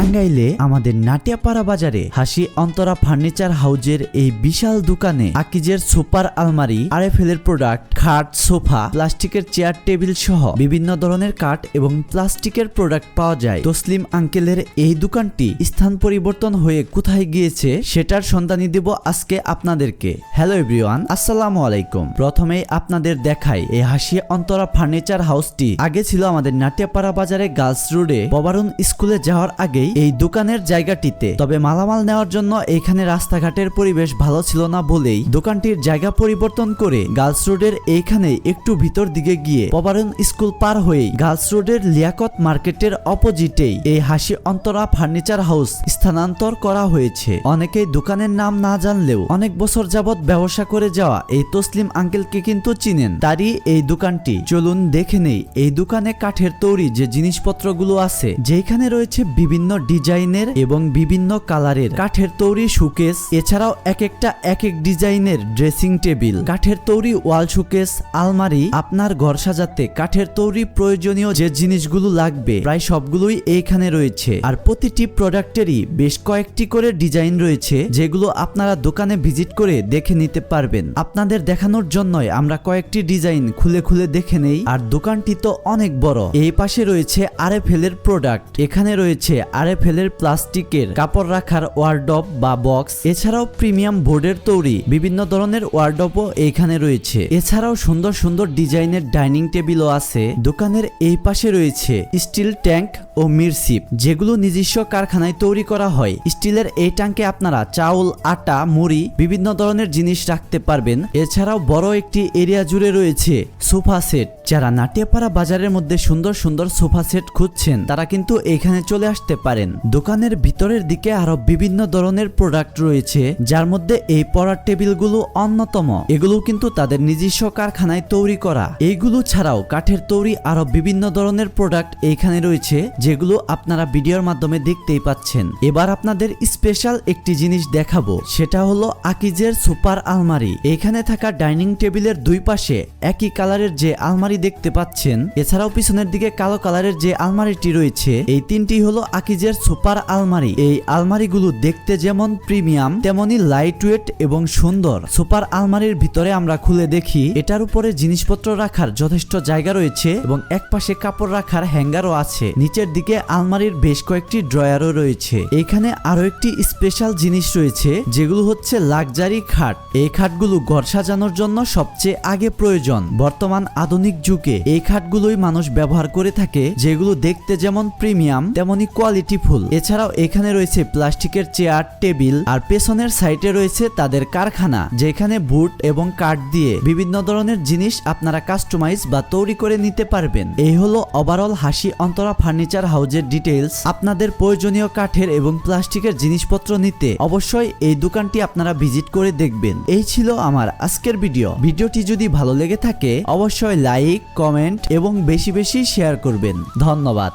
টাঙ্গাইলে আমাদের নাটিয়াপাড়া বাজারে হাসি অন্তরা ফার্নিচার হাউজের এই বিশাল দোকানে আকিজের সুপার আলমারি, আরএফএল এর প্রোডাক্ট, খাট, সোফা, প্লাস্টিকের চেয়ার টেবিল সহ বিভিন্ন ধরনের কাঠ এবং প্লাস্টিকের প্রোডাক্ট পাওয়া যায়। তসলিম আঙ্কেলের এই দোকানটি স্থান পরিবর্তন হয়ে কোথায় গিয়েছে সেটার সন্ধানী দেব আজকে আপনাদেরকে। হ্যালো এভরিওয়ান, আসসালামু আলাইকুম। প্রথমেই আপনাদের দেখাই এই হাসি অন্তরা ফার্নিচার হাউসটি আগে ছিল আমাদের নাটিয়াপাড়া বাজারে গার্লস রোডে ববারুন স্কুলে যাওয়ার আগেই এই দোকানের জায়গাটিতে। তবে মালামাল নেওয়ার জন্য এইখানে রাস্তাঘাটের পরিবেশ ভালো ছিল না বলেই দোকানটির জায়গা পরিবর্তন করে গার্লস রোডের এইখানে একটু ভিতর দিকে গিয়ে ববারুন স্কুল পার হয়ে গার্লস রোডের লিয়াকত মার্কেটের অপোজিটেই এই হাসি অন্তরা ফার্নিচার হাউস স্থানান্তর করা হয়েছে। অনেকেই দোকানের নাম না জানলেও অনেক বছর যাবৎ ব্যবসা করে যাওয়া এই তসলিম আঙ্কেলকে কিন্তু চিনেন। তারই এই দোকানটি, চলুন দেখে নেই এই দোকানে কাঠের তৈরি যে জিনিসপত্রগুলো আছে, যেখানে রয়েছে বিভিন্ন ডিজাইনের এবং বিভিন্ন কালারের কাঠের তৈরি শোকেস, এছাড়াও এক একটা এক এক ডিজাইনের ড্রেসিং টেবিল, কাঠের তৈরি ওয়াল শোকেস, আলমারি। আপনার ঘর সাজাতে কাঠের তৈরি প্রয়োজনীয় যে জিনিসগুলো লাগবে প্রায় সবগুলোই এইখানে রয়েছে। আর প্রতিটি প্রোডাক্টেরই বেশ কয়েকটি করে ডিজাইন রয়েছে, যেগুলো আপনারা দোকানে ভিজিট করে দেখে নিতে পারবেন। আপনাদের দেখানোর জন্যই আমরা কয়েকটি ডিজাইন খুলে খুলে দেখে নেই। আর দোকানটি তো অনেক বড়। এই পাশে রয়েছে আরএফএল এর প্রোডাক্ট, এখানে রয়েছে আরএফএল এর প্লাস্টিকের কাপড় রাখার ওয়ার্ডরোব বা বক্স, এছাড়াও প্রিমিয়াম বোর্ডের তৈরি বিভিন্ন ধরনের ওয়ার্ডরোবও এখানে রয়েছে। এছাড়াও সুন্দর সুন্দর ডিজাইনের ডাইনিং টেবিলও আছে। দোকানের এই পাশে রয়েছে স্টিল ট্যাঙ্ক ও মিরসিপ, যেগুলো নিজস্ব কারখানায় তৈরি করা হয়। স্টিলের এই ট্যাঙ্কে আপনারা চাউল, আটা, মুড়ি, বিভিন্ন ধরনের জিনিস রাখতে পারবেন। এছাড়াও বড় একটি এরিয়া জুড়ে রয়েছে সোফা সেট। যারা নাটিয়াপাড়া বাজারের মধ্যে সুন্দর সুন্দর সোফা সেট খুঁজছেন তারা কিন্তু এখানে চলে আসতে পারেন। দোকানের ভিতরের দিকে আরো বিভিন্ন ধরনের প্রোডাক্ট রয়েছে, যার মধ্যে এই পড়ার টেবিলগুলো অন্যতম। এগুলো কিন্তু তাদের নিজস্ব কারখানায় তৈরি করা। এইগুলো ছাড়াও কাঠের তৈরি আরো বিভিন্ন ধরনের প্রোডাক্ট এখানে রয়েছে, যেগুলো আপনারা ভিডিওর মাধ্যমে দেখতেই পাচ্ছেন। এবার আপনাদের স্পেশাল একটি জিনিস দেখাবো, সেটা হলো আকিজের সুপার আলমারি। এখানে থাকা ডাইনিং টেবিলের দুই পাশে একই কালারের যে আলমারি দেখতে পাচ্ছেন, এছাড়াও পিছনের দিকে কালো কালারের যে আলমারিটি রয়েছে, এই তিনটি হলো আকিজের সুপার আলমারি। এই আলমারিগুলো দেখতে যেমন প্রিমিয়াম তেমনি লাইট ওয়েট এবং সুন্দর। সুপার আলমারির ভিতরে আমরা খুলে দেখি, এটার উপরে জিনিসপত্র রাখার যথেষ্ট জায়গা রয়েছে এবং এক পাশে কাপড় রাখার হ্যাঙ্গারও আছে। নিচের দিকে আলমারির বেশ কয়েকটি ড্রয়ারও রয়েছে। এখানে আরো একটি স্পেশাল জিনিস রয়েছে, যেগুলো হচ্ছে লাক্সারি খাট। এই খাটগুলো ঘর সাজানোর জন্য সবচেয়ে আগে প্রয়োজন। বর্তমান আধুনিক যুগে এই খাটগুলোই মানুষ ব্যবহার করে থাকে, যেগুলো দেখতে যেমন প্রিমিয়াম তেমনি কোয়ালিটিফুল। এছাড়াও এখানে রয়েছে প্লাস্টিকের চেয়ার, টেবিল, আর পেছনের সাইডে রয়েছে তাদের কারখানা, যেখানে বুট এবং কাঠ দিয়ে বিভিন্ন ধরনের জিনিস আপনারা কাস্টমাইজ বা তৈরি করে নিতে পারবেন। এই হলো ওভারঅল হাসি অন্তরা ফার্নিচার হাউজের ডিটেইলস। আপনাদের প্রয়োজনীয় কাঠের এবং প্লাস্টিকের জিনিসপত্র নিতে অবশ্যই এই দোকানটি আপনারা ভিজিট করে দেখবেন। এই ছিল আমার আজকের ভিডিও। ভিডিওটি যদি ভালো লেগে থাকে অবশ্যই লাইক, কমেন্ট এবং বেশি বেশি শেয়ার করবেন। ধন্যবাদ।